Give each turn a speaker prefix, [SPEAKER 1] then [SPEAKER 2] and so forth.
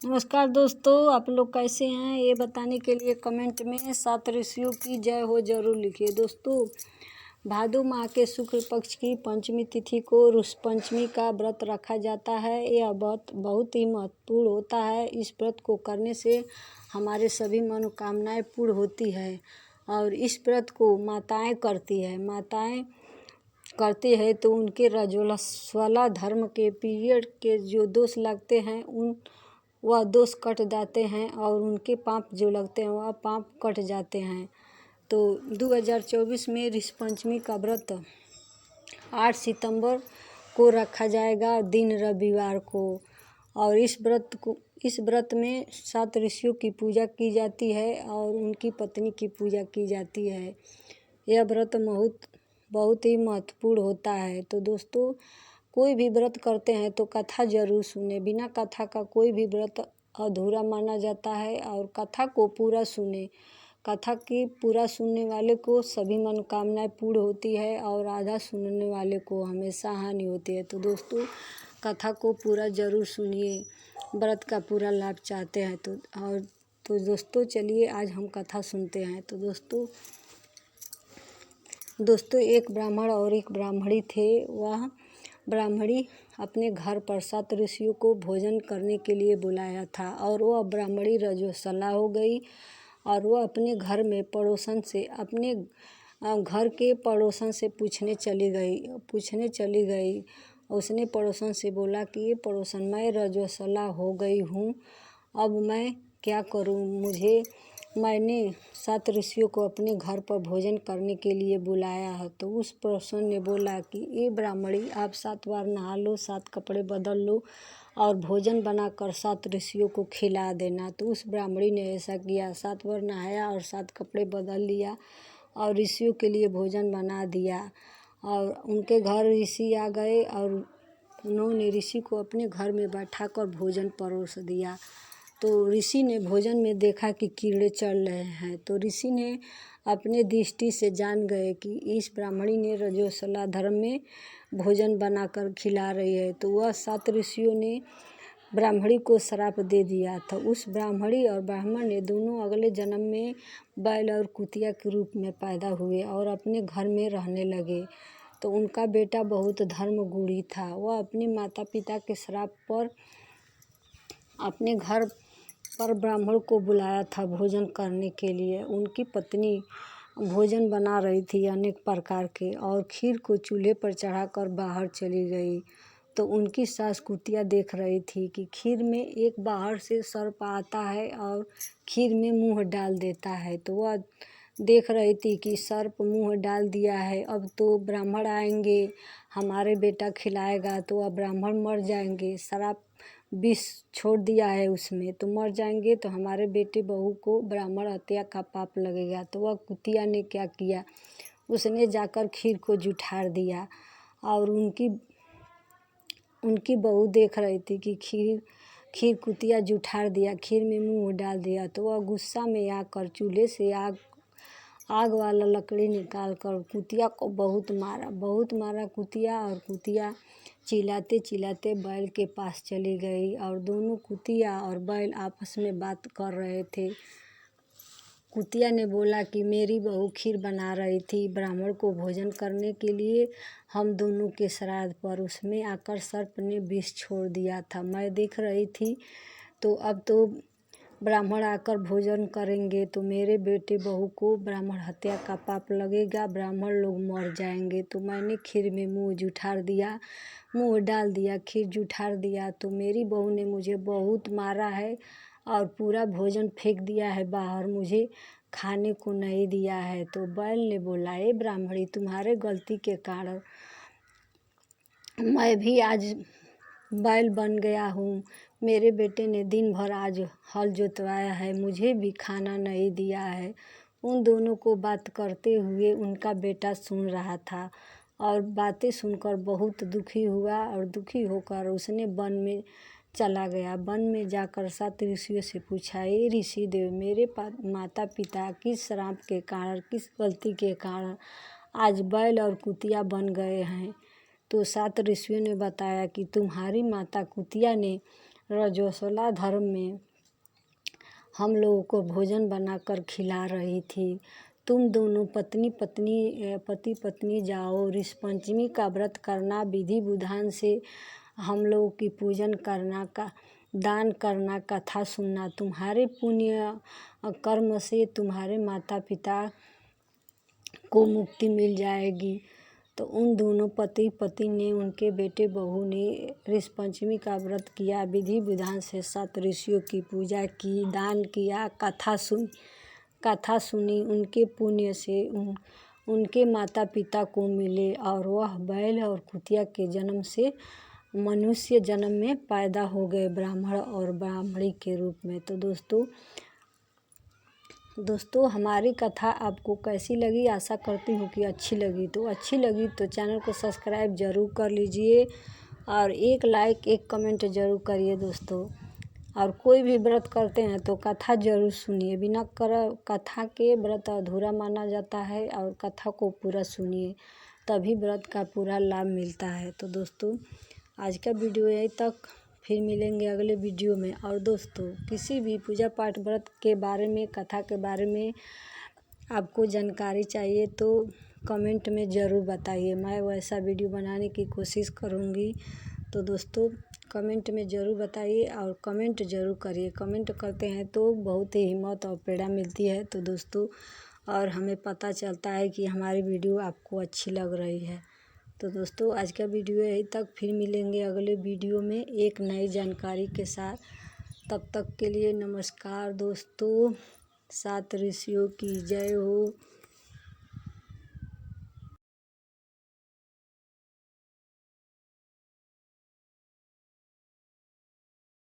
[SPEAKER 1] नमस्कार दोस्तों, आप लोग कैसे हैं ये बताने के लिए कमेंट में 7 ऋषियों की जय हो जरूर लिखिए। दोस्तों, भादो माह के शुक्ल पक्ष की पंचमी तिथि को रुष पंचमी का व्रत रखा जाता है। यह व्रत बहुत ही महत्वपूर्ण होता है। इस व्रत को करने से हमारे सभी मनोकामनाएं पूर्ण होती है और इस व्रत को माताएं करती है। माताएं करते हैं तो उनके रजोवला धर्म के पीरियड के जो दोष लगते हैं वह दोष कट जाते हैं और उनके पाप जो लगते हैं वह पाप कट जाते हैं। तो 2024 में ऋषि पंचमी का व्रत 8 सितंबर को रखा जाएगा, दिन रविवार को। और इस व्रत में 7 ऋषियों की पूजा की जाती है और उनकी पत्नी की पूजा की जाती है। यह व्रत बहुत ही महत्वपूर्ण होता है। तो दोस्तों, कोई भी व्रत करते हैं तो कथा जरूर सुने। बिना कथा का कोई भी व्रत अधूरा माना जाता है और कथा को पूरा सुने। कथा की पूरा सुनने वाले को सभी मनोकामनाएं पूर्ण होती है और आधा सुनने वाले को हमेशा हानि होती है। तो दोस्तों, कथा को पूरा जरूर सुनिए, व्रत का पूरा लाभ चाहते हैं तो दोस्तों चलिए आज हम कथा सुनते हैं। तो दोस्तों एक ब्राह्मण और एक ब्राह्मणी थे। वह ब्राह्मणी अपने घर पर 7 ऋषियों को भोजन करने के लिए बुलाया था और वह ब्राह्मणी रजोसला हो गई और वह अपने घर के पड़ोसन से पूछने चली गई। उसने पड़ोसन से बोला कि ये पड़ोसन, मैं रजोसला हो गई हूँ, अब मैं क्या करूँ? मैंने 7 ऋषियों को अपने घर पर भोजन करने के लिए बुलाया है। तो उस पड़ोसन ने बोला कि ये ब्राह्मणी, आप 7 बार नहा लो, 7 कपड़े बदल लो और भोजन बनाकर 7 ऋषियों को खिला देना। तो उस ब्राह्मणी ने ऐसा किया, 7 बार नहाया और 7 कपड़े बदल लिया और ऋषियों के लिए भोजन बना दिया। और उनके घर ऋषि आ गए और उन्होंने ऋषि को अपने घर में बैठाकर भोजन परोस दिया। तो ऋषि ने भोजन में देखा कि कीड़े चढ़ रहे हैं। तो ऋषि ने अपने दृष्टि से जान गए कि इस ब्राह्मणी ने रजोसला धर्म में भोजन बनाकर खिला रही है। तो वह 7 ऋषियों ने ब्राह्मणी को श्राप दे दिया था। उस ब्राह्मणी और ब्राह्मण ने दोनों अगले जन्म में बैल और कुतिया के रूप में पैदा हुए और अपने घर में रहने लगे। तो उनका बेटा बहुत धर्मगुणी था। वह अपने माता पिता के श्राप पर अपने घर पर ब्राह्मण को बुलाया था भोजन करने के लिए। उनकी पत्नी भोजन बना रही थी अनेक प्रकार के और खीर को चूल्हे पर चढ़ाकर बाहर चली गई। तो उनकी सास कुतिया देख रही थी कि खीर में एक बाहर से सर्प आता है और खीर में मुंह डाल देता है। तो वह देख रही थी कि सर्प मुंह डाल दिया है, अब तो ब्राह्मण आएंगे, हमारे बेटा खिलाएगा तो वह ब्राह्मण मर जाएंगे। श्राप विष छोड़ दिया है उसमें, तो मर जाएंगे तो हमारे बेटे बहू को ब्राह्मण हत्या का पाप लगेगा। तो वह कुतिया ने क्या किया, उसने जाकर खीर को जुठार दिया और उनकी बहू देख रही थी कि खीर कुतिया जुठार दिया, खीर में मुंह डाल दिया। तो वह गुस्सा में आकर चूल्हे से आग वाला लकड़ी निकाल कर कुतिया को बहुत मारा कुतिया। और कुतिया चिल्लाते चिल्लाते बैल के पास चली गई और दोनों कुतिया और बैल आपस में बात कर रहे थे। कुतिया ने बोला कि मेरी बहू खीर बना रही थी ब्राह्मण को भोजन करने के लिए, हम दोनों के श्राद्ध पर, उसमें आकर सर्प ने विष छोड़ दिया था, मैं देख रही थी। तो अब तो ब्राह्मण आकर भोजन करेंगे तो मेरे बेटे बहू को ब्राह्मण हत्या का पाप लगेगा, ब्राह्मण लोग मर जाएंगे। तो मैंने खीर में मुंह डाल दिया, खीर जुठार दिया। तो मेरी बहू ने मुझे बहुत मारा है और पूरा भोजन फेंक दिया है बाहर, मुझे खाने को नहीं दिया है। तो बैल ने बोला, ए ब्राह्मणी, तुम्हारे गलती के कारण मैं भी आज बैल बन गया हूँ। मेरे बेटे ने दिन भर आज हल जोतवाया है, मुझे भी खाना नहीं दिया है। उन दोनों को बात करते हुए उनका बेटा सुन रहा था और बातें सुनकर बहुत दुखी हुआ और दुखी होकर उसने वन में चला गया। वन में जाकर 7 ऋषियों से पूछा, ये ऋषि देव, मेरे माता पिता किस श्राप के कारण, किस गलती के कारण आज बैल और कुतिया बन गए हैं? तो 7 ऋषियों ने बताया कि तुम्हारी माता कुतिया ने रजोसला धर्म में हम लोगों को भोजन बनाकर खिला रही थी। तुम दोनों पति पत्नी जाओ, ऋषि पंचमी का व्रत करना, विधि विधान से हम लोगों की पूजन करना, का दान करना, कथा सुनना। तुम्हारे पुण्य कर्म से तुम्हारे माता पिता को मुक्ति मिल जाएगी। तो उन दोनों पति पत्नी ने, उनके बेटे बहू ने ऋषि पंचमी का व्रत किया, विधि विधान से 7 ऋषियों की पूजा की, दान किया, कथा सुनी। उनके पुण्य से उनके माता पिता को मिले और वह बैल और कुतिया के जन्म से मनुष्य जन्म में पैदा हो गए, ब्राह्मण और ब्राह्मणी के रूप में। तो दोस्तों हमारी कथा आपको कैसी लगी? आशा करती हूँ कि अच्छी लगी। तो अच्छी लगी तो चैनल को सब्सक्राइब ज़रूर कर लीजिए और एक लाइक एक कमेंट ज़रूर करिए दोस्तों। और कोई भी व्रत करते हैं तो कथा ज़रूर सुनिए, बिना कथा के व्रत अधूरा माना जाता है। और कथा को पूरा सुनिए, तभी व्रत का पूरा लाभ मिलता है। तो दोस्तों आज का वीडियो यहीं तक, फिर मिलेंगे अगले वीडियो में। और दोस्तों किसी भी पूजा पाठ व्रत के बारे में, कथा के बारे में आपको जानकारी चाहिए तो कमेंट में ज़रूर बताइए, मैं वैसा वीडियो बनाने की कोशिश करूँगी। तो दोस्तों कमेंट में ज़रूर बताइए और कमेंट ज़रूर करिए। कमेंट करते हैं तो बहुत ही हिम्मत और प्रेरणा मिलती है। तो दोस्तों और हमें पता चलता है कि हमारी वीडियो आपको अच्छी लग रही है। तो दोस्तों आज का वीडियो यहीं तक, फिर मिलेंगे अगले वीडियो में एक नई जानकारी के साथ। तब तक के लिए नमस्कार दोस्तों। 7 ऋषियों की जय हो।